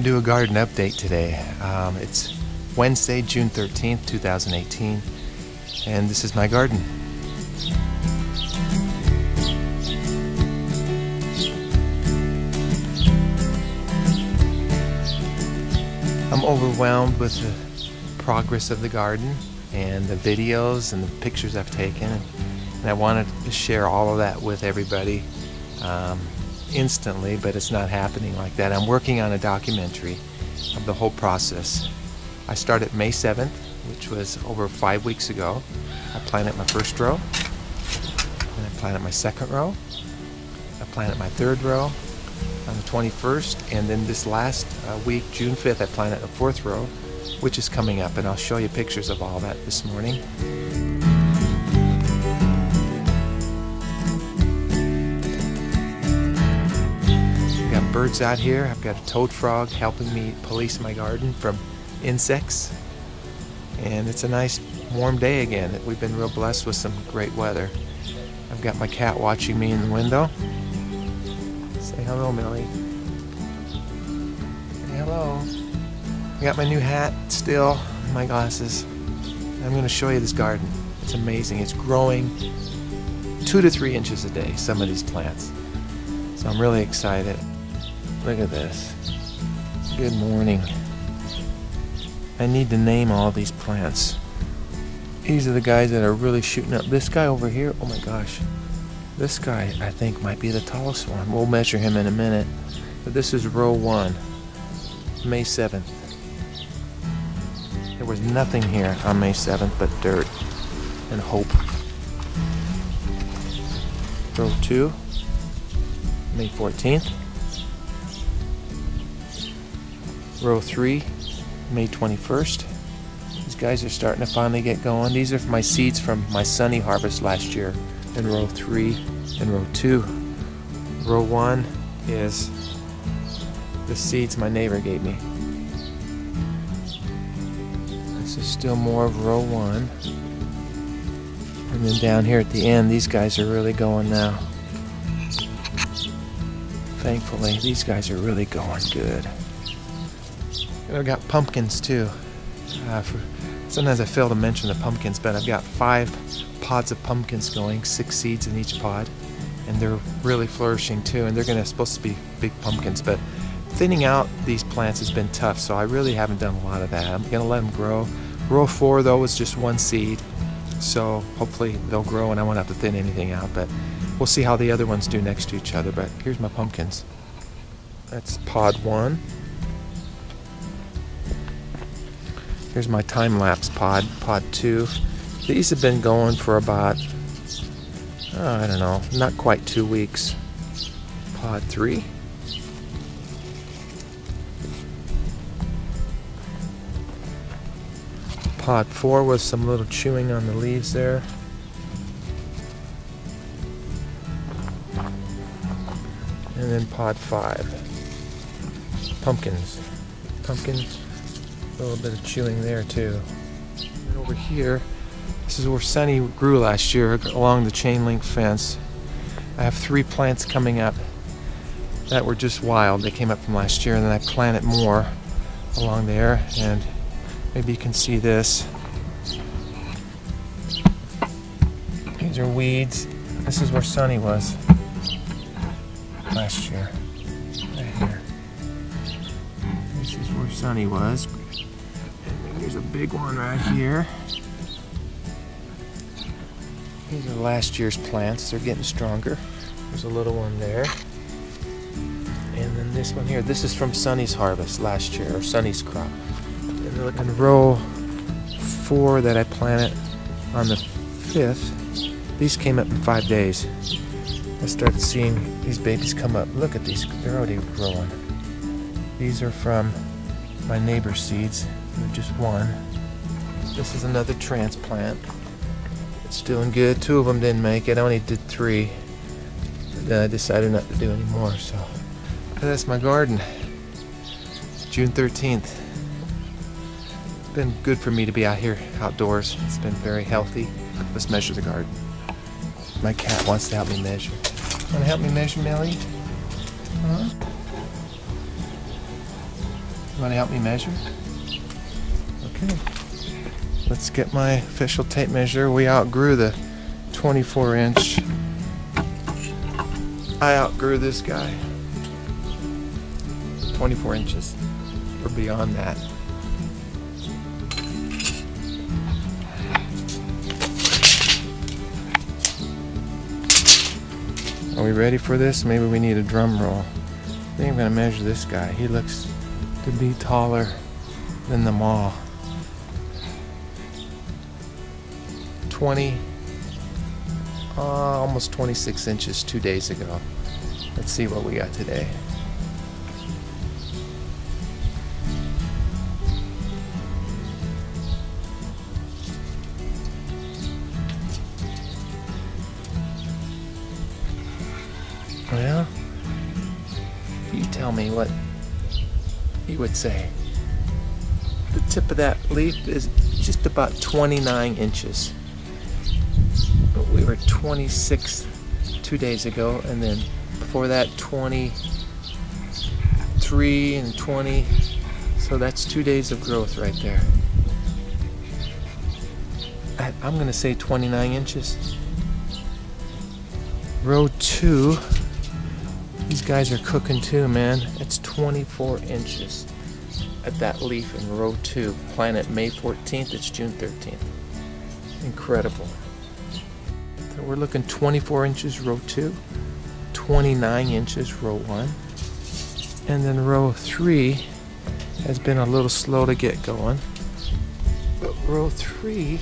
do a garden update today. It's Wednesday, June 13th, 2018, and this is my garden. I'm overwhelmed with the progress of the garden and the videos and the pictures I've taken, and I wanted to share all of that with everybody instantly, but it's not happening like that. I'm working on a documentary of the whole process. I started May 7th, which was over 5 weeks ago. I planted my first row, and I planted my second row, I planted my third row on the 21st, and then this last week, June 5th, I planted a fourth row, which is coming up, and I'll show you pictures of all that this morning. I've got birds out here. I've got a toad frog helping me police my garden from insects, and it's a nice warm day again. We've been real blessed with some great weather. I've got my cat watching me in the window. Say hello, Millie. Say hello. I got my new hat still, my glasses. I'm going to show you this garden. It's amazing. It's growing 2 to 3 inches a day, some of these plants. So I'm really excited. Look at this. Good morning. I need to name all these plants. These are the guys that are really shooting up. This guy over here, oh my gosh. This guy, I think, might be the tallest one. We'll measure him in a minute. But this is row 1, May 7th. There was nothing here on May 7th but dirt and hope. Row 2, May 14th. Row 3, May 21st. These guys are starting to finally get going. These are my seeds from my sunny harvest last year in row 3 and row 2. Row 1 is the seeds my neighbor gave me. This is still more of row 1. And then down here at the end, these guys are really going now. Thankfully, these guys are really going good. And I've got pumpkins too. Sometimes I fail to mention the pumpkins, but I've got 5 pods of pumpkins going, 6 seeds in each pod, and they're really flourishing too, and they're supposed to be big pumpkins, but thinning out these plants has been tough, so I really haven't done a lot of that. I'm going to let them grow. Row 4 though was just 1 seed, so hopefully they'll grow and I won't have to thin anything out, but we'll see how the other ones do next to each other. But here's my pumpkins. That's pod 1. Here's my time-lapse pod 2. These have been going for about, I don't know, not quite 2 weeks. Pod 3. Pod 4 with some little chewing on the leaves there. And then pod 5. Pumpkins. A little bit of chewing there too. And over here, this is where Sunny grew last year along the chain link fence. I have 3 plants coming up that were just wild. They came up from last year, and then I planted more along there, and maybe you can see this. These are weeds. This is where Sunny was last year. Right here. This is where Sunny was. There's a big one right here. These are last year's plants. They're getting stronger. There's a little one there. And then this one here. This is from Sunny's harvest last year, or Sunny's crop. And look in row 4 that I planted on the 5th. These came up in 5 days. I started seeing these babies come up. Look at these. They're already growing. These are from my neighbor's seeds. They're just 1. This is another transplant. It's doing good. 2 of them didn't make it. I only did 3. Then I decided not to do any more. So that's my garden. June 13th. It's been good for me to be out here outdoors. It's been very healthy. Let's measure the garden. My cat wants to help me measure. Want to help me measure, Millie? Huh? You want to help me measure? Okay. Let's get my official tape measure. We outgrew the 24-inch. I outgrew this guy. 24 inches. We're beyond that. Are we ready for this? Maybe we need a drum roll. I think I'm going to measure this guy. He looks to be taller than them all. almost 26 inches 2 days ago. Let's see what we got today. Well, you tell me what you would say. The tip of that leaf is just about 29 inches. We were 26 2 days ago, and then before that 23 and 20. So that's 2 days of growth right there. I'm going to say 29 inches. Row 2. These guys are cooking too, man. It's 24 inches at that leaf in row 2. Planted May 14th, it's June 13th. Incredible. So we're looking 24 inches row 2, 29 inches row 1. And then row 3 has been a little slow to get going. But row 3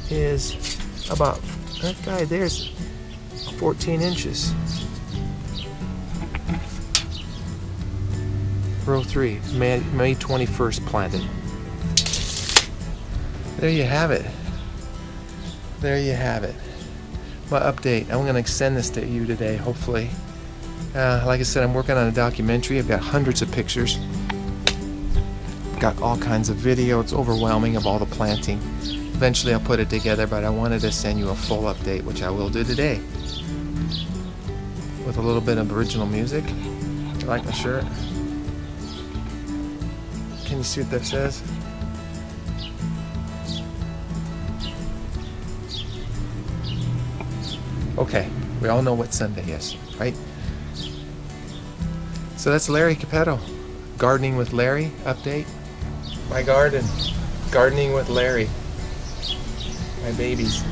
is about, that guy there's 14 inches. Row 3, May 21st planted. There you have it. There you have it. My update. I'm going to extend this to you today, hopefully. Like I said, I'm working on a documentary. I've got hundreds of pictures. Got all kinds of video. It's overwhelming of all the planting. Eventually I'll put it together, but I wanted to send you a full update, which I will do today. With a little bit of original music. You like my shirt? Can you see what that says? Okay, we all know what Sunday is, right? So that's Larry Cappetto. Gardening with Larry update. My garden. Gardening with Larry. My babies.